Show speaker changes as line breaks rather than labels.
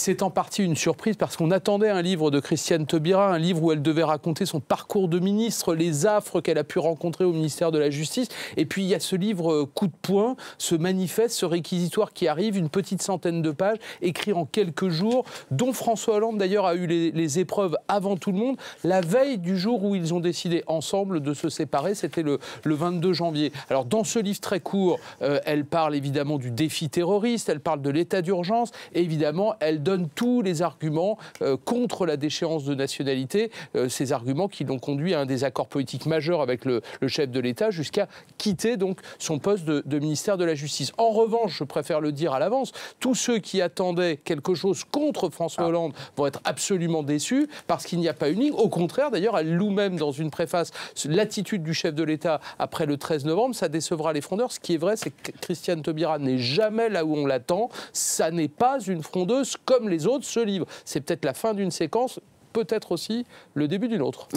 C'est en partie une surprise parce qu'on attendait un livre de Christiane Taubira, un livre où elle devait raconter son parcours de ministre, les affres qu'elle a pu rencontrer au ministère de la Justice. Et puis il y a ce livre coup de poing, ce manifeste, ce réquisitoire qui arrive, une petite centaine de pages, écrit en quelques jours, dont François Hollande d'ailleurs a eu les épreuves avant tout le monde, la veille du jour où ils ont décidé ensemble de se séparer, c'était le 22 janvier. Alors dans ce livre très court, elle parle évidemment du défi terroriste, elle parle de l'état d'urgence, et évidemment elle donne tous les arguments contre la déchéance de nationalité, ces arguments qui l'ont conduit à un désaccord politique majeur avec le chef de l'État jusqu'à quitter donc son poste de ministère de la Justice. En revanche, je préfère le dire à l'avance, tous ceux qui attendaient quelque chose contre François Hollande vont être absolument déçus parce qu'il n'y a pas une ligne. Au contraire, d'ailleurs, elle loue même dans une préface l'attitude du chef de l'État après le 13 novembre, ça décevra les frondeurs. Ce qui est vrai, c'est que Christiane Taubira n'est jamais là où on l'attend. Ça n'est pas une frondeuse comme les autres. Ce livre, c'est peut-être la fin d'une séquence, peut-être aussi le début d'une autre.